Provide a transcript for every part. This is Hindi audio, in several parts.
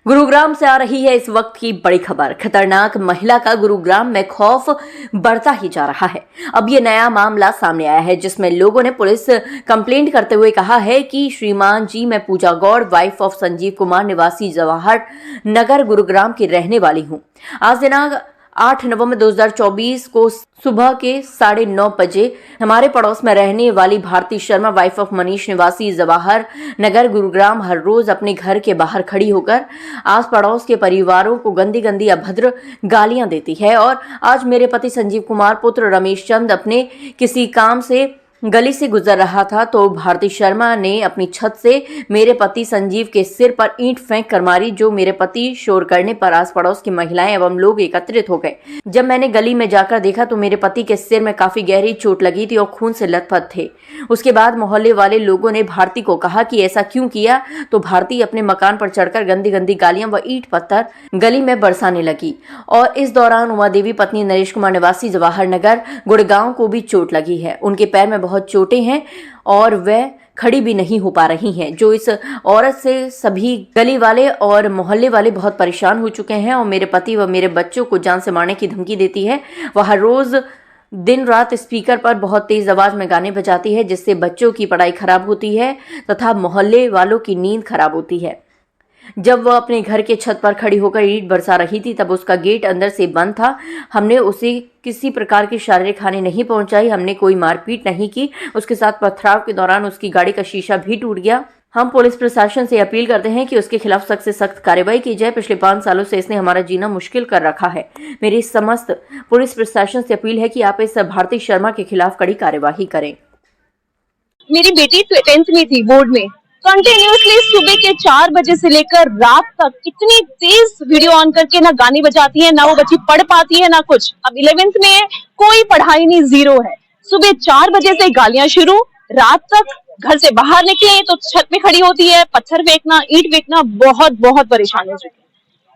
गुरुग्राम से आ रही है इस वक्त की बड़ी खबर। खतरनाक महिला का गुरुग्राम में खौफ बढ़ता ही जा रहा है। अब ये नया मामला सामने आया है जिसमें लोगों ने पुलिस कंप्लेंट करते हुए कहा है कि श्रीमान जी, मैं पूजा गौड़, वाइफ ऑफ संजीव कुमार, निवासी जवाहर नगर गुरुग्राम की रहने वाली हूँ। आज दिनांक 8 नवंबर 2024 को सुबह के 9:30 बजे हमारे पड़ोस में रहने वाली भारती शर्मा, वाइफ ऑफ मनीष, निवासी जवाहर नगर गुरुग्राम, हर रोज अपने घर के बाहर खड़ी होकर आस पड़ोस के परिवारों को गंदी गंदी अभद्र गालियां देती है। और आज मेरे पति संजीव कुमार पुत्र रमेश चंद अपने किसी काम से गली से गुजर रहा था तो भारती शर्मा ने अपनी छत से मेरे पति संजीव के सिर पर ईंट फेंक कर मारी, जो मेरे पति शोर करने पर आस पड़ोस की महिलाएं एवं लोग एकत्रित हो गए। जब मैंने गली में जाकर देखा तो मेरे पति के सिर में काफी गहरी चोट लगी थी और खून से लथपथ थे। उसके बाद मोहल्ले वाले लोगों ने भारती को कहा कि ऐसा क्यों किया, तो भारती अपने मकान पर चढ़कर गंदी गंदी गालियां व ईंट पत्थर गली में बरसाने लगी। और इस दौरान उमा देवी पत्नी नरेश कुमार, निवासी जवाहर नगर गुड़गांव को भी चोट लगी है। उनके पैर में बहुत चोटें हैं और वह खड़ी भी नहीं हो पा रही हैं। जो इस औरत से सभी गली वाले और मोहल्ले वाले बहुत परेशान हो चुके हैं और मेरे पति व मेरे बच्चों को जान से मारने की धमकी देती है। वह हर रोज दिन रात स्पीकर पर बहुत तेज आवाज में गाने बजाती है, जिससे बच्चों की पढ़ाई खराब होती है तथा मोहल्ले वालों की नींद खराब होती है। जब वह अपने घर के छत पर खड़ी होकर ईंट बरसा रही थी तब उसका गेट अंदर से बंद था। हमने उसे किसी प्रकार की शारीरिक हानि नहीं पहुंचाई, हमने कोई मारपीट नहीं की। उसके साथ पथराव के दौरान उसकी गाड़ी का शीशा भी टूट गया। हम पुलिस प्रशासन से अपील करते हैं कि उसके खिलाफ सख्त से सख्त कार्रवाई की जाए। पिछले 5 सालों से इसने हमारा जीना मुश्किल कर रखा है। मेरी समस्त पुलिस प्रशासन से अपील है कि आप इस भारती शर्मा के खिलाफ कड़ी कार्यवाही करें। मेरी बेटी 10th में थी, बोर्ड में कंटिन्यूसली सुबह के 4 बजे से लेकर रात तक इतनी तेज वीडियो ऑन करके ना गाने बजाती है, ना वो बच्ची पढ़ पाती है ना कुछ। अब 11th में कोई पढ़ाई नहीं, जीरो है। सुबह 4 बजे से गालियां शुरू, रात तक घर से बाहर निकले तो छत पे खड़ी होती है, पत्थर फेंकना, ईंट फेंकना, बहुत बहुत परेशान हो चुकी है।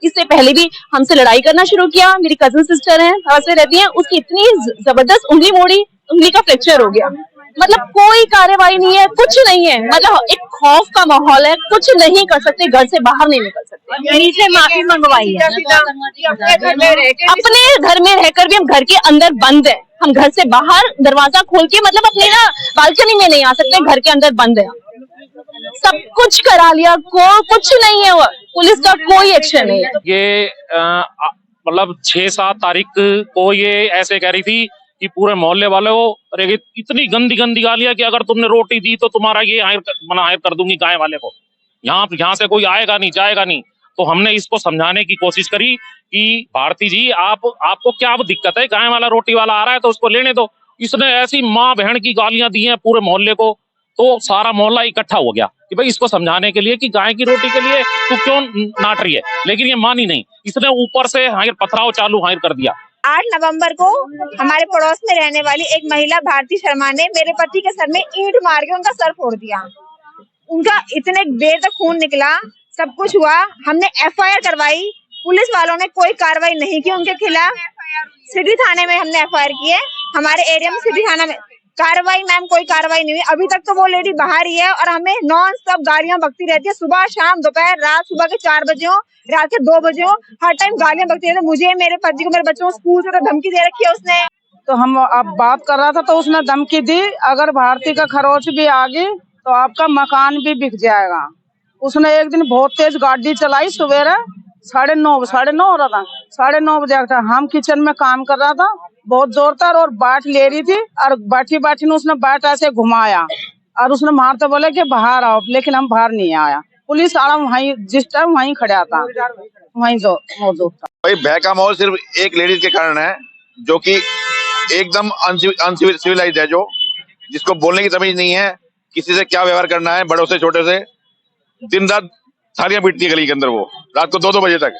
इससे पहले भी हमसे लड़ाई करना शुरू किया। मेरी कजन सिस्टर है, से रहती है, उसकी इतनी जबरदस्त उंगली मोड़ी, उंगली का फ्रैक्चर हो गया। मतलब कोई कार्रवाई नहीं है, कुछ नहीं है। मतलब एक खौफ का माहौल है, कुछ नहीं कर सकते, घर से बाहर नहीं निकल सकते। यहीं से माफी मंगवाई है। अपने घर में रहकर भी हम घर के अंदर बंद है। हम घर से बाहर दरवाजा खोल के मतलब अपने ना बालकनी में नहीं आ सकते, घर के अंदर बंद है। सब कुछ करा लिया, कुछ नहीं है, पुलिस का कोई एक्शन नहीं है। ये मतलब 6-7 तारीख को ये ऐसे कह रही थी कि पूरे मोहल्ले वाले को, अरे इतनी गंदी गंदी गालियां कि अगर तुमने रोटी दी तो तुम्हारा ये हायर कर दूंगी गाय वाले को, यहाँ से कोई आएगा नहीं जाएगा नहीं। तो हमने इसको समझाने की कोशिश करी कि भारती जी, आपको क्या दिक्कत है, गाय वाला रोटी वाला आ रहा है तो उसको लेने दो। इसने ऐसी माँ बहन की गालियां दी हैं पूरे मोहल्ले को, तो सारा मोहल्ला इकट्ठा हो गया कि भाई इसको समझाने के लिए कि गाय की रोटी के लिए तू क्यों नाट रही है, लेकिन ये मानी नहीं। इसने ऊपर से पथराव चालू कर दिया। 8 नवंबर को हमारे पड़ोस में रहने वाली एक महिला भारती शर्मा ने मेरे पति के सर में ईंट मार के उनका सर फोड़ दिया। उनका इतने देर तक खून निकला, सब कुछ हुआ। हमने FIR करवाई, पुलिस वालों ने कोई कार्रवाई नहीं की उनके खिलाफ। सिटी थाने में हमने FIR की है, हमारे एरिया में सिटी थाना में कार्रवाई, मैम कोई कार्रवाई नहीं हुई अभी तक। तो वो लेडी बाहर ही है और हमें नॉन स्टॉप गालियां बकती रहती है, सुबह शाम दोपहर रात, सुबह के 4 बजे हो, रात के 2 बजे हो, हर टाइम गालियां बकती रहती है। मुझे, मेरे पति को, मेरे बच्चों को स्कूल से धमकी दे रखी है उसने। तो हम अब बात कर रहा था तो उसने धमकी दी, अगर भारती का खरोच भी आ गई तो आपका मकान भी बिक जाएगा। उसने एक दिन बहुत तेज गाड़ी चलाई, सवेरे 9:30 हो रहा था, 9:30 बजे था। हम किचन में काम कर रहा था, बहुत जोर था और बाट ले रही थी और बैठी ने उसने बाट ऐसे घुमाया और उसने मारते बोले कि बाहर आओ, लेकिन हम बाहर नहीं आया। पुलिस वाला वहीं जिस टाइम वहीं खड़ा था, वहीं जो मौजूद था। भाई भय का माहौल सिर्फ एक लेडीज के कारण है, जो कि एकदम अनसिविलाइज्ड है, जो जिसको बोलने की तमीज नहीं है, किसी से क्या व्यवहार करना है, बड़ों से छोटे से। दिन रात थालियां पीटती है गली के अंदर, वो रात को 2-2 बजे तक।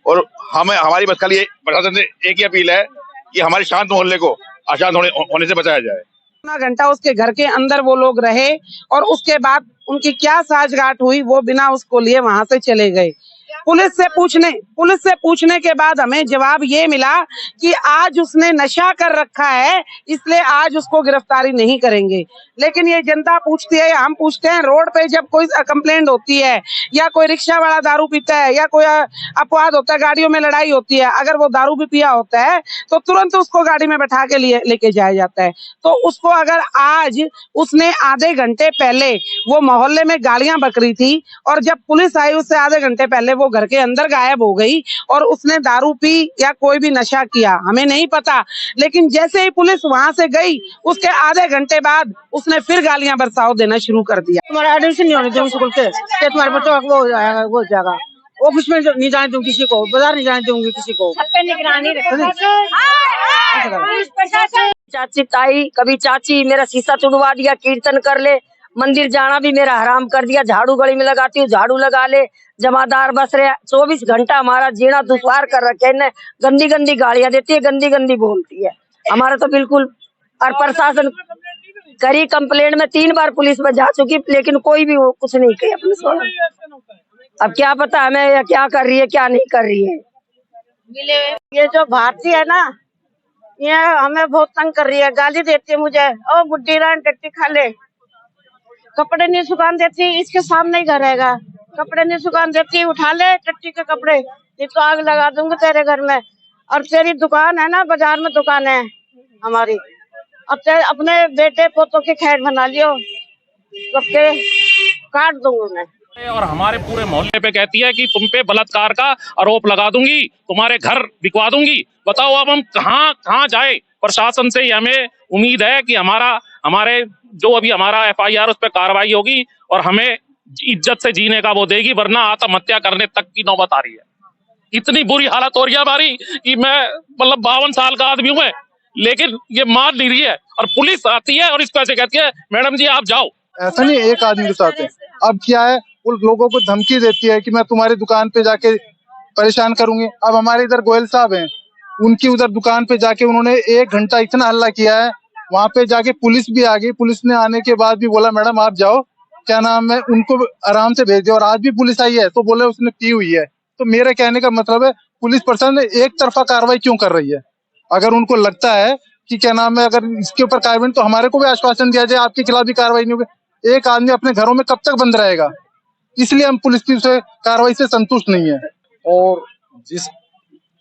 और हमारी बस खाली प्रशासन से एक ही अपील है कि हमारे शांत मोहल्ले को अशांत होने से बचाया जाए। इतना घंटा उसके घर के अंदर वो लोग रहे और उसके बाद उनकी क्या साठगांठ हुई वो बिना उसको लिए वहां से चले गए। पुलिस से पूछने के बाद हमें जवाब ये मिला कि आज उसने नशा कर रखा है, इसलिए आज उसको गिरफ्तारी नहीं करेंगे। लेकिन ये जनता पूछती है, हम पूछते हैं, रोड पे जब कोई कंप्लेंट होती है या कोई रिक्शा वाला दारू पीता है या कोई अपवाद होता है, गाड़ियों में लड़ाई होती है, अगर वो दारू भी पिया होता है तो तुरंत उसको गाड़ी में बैठा के लेके जाया जाता है। तो उसको अगर आज उसने आधे घंटे पहले वो मोहल्ले में गालियां बक रही थी और जब पुलिस आई उससे आधे घंटे पहले वो घर के अंदर गायब हो गई और उसने दारू पी या कोई भी नशा किया, हमें नहीं पता। लेकिन जैसे ही पुलिस वहां से गई उसके आधे घंटे बाद उसने फिर गालियां बरसाव देना शुरू कर दिया। तुम्हारा एडमिशन नहीं होने दूंगी स्कूल के, तुम्हारे बच्चों का वो जाएगा, ऑफिस में नहीं जाने दूंगी किसी को, बाजार नहीं जाने दूंगी किसी को। सब पे निगरानी चाची ताई, कभी चाची मेरा शीशा तुड़वा दिया, कीर्तन कर ले, मंदिर जाना भी मेरा हराम कर दिया, झाड़ू गली में लगाती हूँ, झाड़ू लगा ले, जमादार बस रहे, 24 घंटा हमारा जीना दुश्वार कर रखे हैं। गंदी गंदी गालियां देती है, गंदी गंदी बोलती है, हमारा तो बिल्कुल। और प्रशासन करी कंप्लेंट में 3 बार पुलिस में जा चुकी, लेकिन कोई भी कुछ नहीं किया पुलिस वाला। अब क्या पता हमें क्या कर रही है क्या नहीं कर रही है। ये जो भारतीय है ना, ये हमें बहुत तंग कर रही है, गाली देती है मुझे, ओ बुड्ढी रान टट्टी खा ले, कपड़े नहीं सुखान देती, इसके सामने ही घर रहेगा, कपड़े नहीं सुखान देती, उठा ले टट्टी के कपड़े, ये तो आग लगा दूंगी तेरे घर में। और तेरी दुकान है ना, बाजार में दुकान है हमारी, अब तेरे अपने बेटे पोतों के खैर बना लियो, सबके काट दूंगी उन्हें। और हमारे पूरे मोहल्ले पे कहती है कि तुम पे बलात्कार का आरोप लगा दूंगी, तुम्हारे घर बिकवा दूंगी। बताओ अब हम कहाँ जाए। प्रशासन से हमें उम्मीद है कि हमारे जो अभी हमारा FIR उस पर कार्रवाई होगी और हमें इज्जत से जीने का वो देगी, वरना आत्महत्या करने तक की नौबत आ रही है। इतनी बुरी हालत हो रही है हमारी कि मैं मतलब 52 साल का आदमी हूँ, लेकिन ये मार नहीं रही है। और पुलिस आती है और इसको ऐसे कहती है, मैडम जी आप जाओ। ऐसा नहीं एक आदमी के साथ है, अब क्या है, उन लोगों को धमकी देती है कि मैं तुम्हारी दुकान पे जाके परेशान करूंगी। अब हमारे इधर गोयल साहब हैं, उनकी उधर दुकान पे जाके उन्होंने 1 घंटा इतना हल्ला किया है, वहां पे जाके पुलिस भी आ गई। पुलिस ने आने के बाद भी बोला मैडम आप जाओ, क्या नाम है, उनको आराम से भेज दिया। और आज भी पुलिस आई है तो बोले उसने पी हुई है। तो मेरे कहने का मतलब है पुलिस प्रशासन एक तरफा कार्रवाई क्यों कर रही है। अगर उनको लगता है कि क्या नाम है, अगर इसके ऊपर कार्रवाई, तो हमारे को भी आश्वासन दिया जाए आपके खिलाफ भी कार्रवाई नहीं होगी। एक आदमी अपने घरों में कब तक बंद रहेगा, इसलिए हम पुलिस की कार्रवाई से संतुष्ट नहीं है। और जिस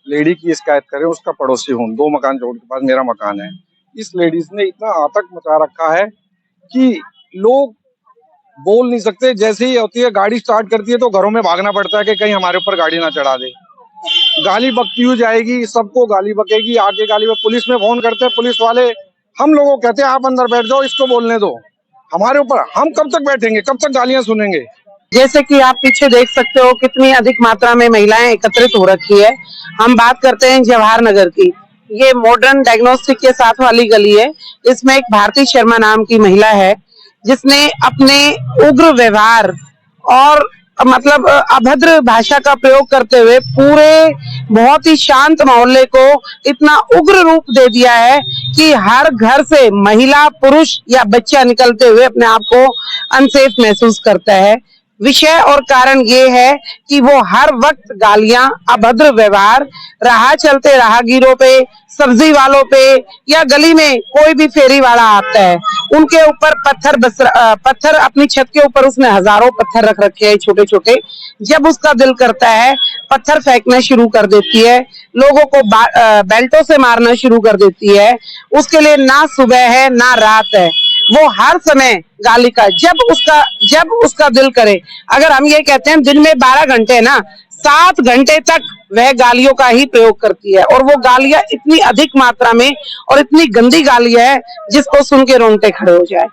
लेडी की शिकायत करें उसका पड़ोसी हूँ, 2 मकान जोड़ के पास मेरा मकान है। इस लेडीज ने इतना आतंक मचा रखा है कि लोग बोल नहीं सकते। जैसे ही होती है गाड़ी स्टार्ट करती है तो घरों में भागना पड़ता है कि कहीं हमारे ऊपर गाड़ी ना चढ़ा दे। गाली बकती हुई जाएगी, सबको गाली बकेगी, आगे गाली पुलिस में फोन करते हैं, पुलिस वाले हम लोगों को कहते हैं आप अंदर बैठ जाओ, इसको बोलने दो। हमारे ऊपर हम कब तक बैठेंगे, कब तक गालियां सुनेंगे। जैसे कि आप पीछे देख सकते हो कितनी अधिक मात्रा में महिलाएं एकत्रित हो रखी है। हम बात करते हैं जवाहर नगर की, ये मॉडर्न डायग्नोस्टिक के साथ वाली गली है। इसमें एक भारती शर्मा नाम की महिला है जिसने अपने उग्र व्यवहार और मतलब अभद्र भाषा का प्रयोग करते हुए पूरे बहुत ही शांत मोहल्ले को इतना उग्र रूप दे दिया है कि हर घर से महिला, पुरुष या बच्चा निकलते हुए अपने आप को अनसेफ महसूस करता है। विषय और कारण ये है कि वो हर वक्त गालियां, अभद्र व्यवहार, राह चलते राहगीरों पे, सब्जी वालों पे या गली में कोई भी फेरी वाला आता है उनके ऊपर पत्थर अपनी छत के ऊपर उसने हजारों पत्थर रख रखे हैं छोटे छोटे। जब उसका दिल करता है पत्थर फेंकना शुरू कर देती है, लोगों को बेल्टों से मारना शुरू कर देती है। उसके लिए ना सुबह है ना रात है, वो हर समय गाली का जब उसका दिल करे। अगर हम ये कहते हैं दिन में 12 घंटे ना, 7 घंटे तक वह गालियों का ही प्रयोग करती है। और वो गालियां इतनी अधिक मात्रा में और इतनी गंदी गालियां है जिसको सुन के रोंगटे खड़े हो जाए।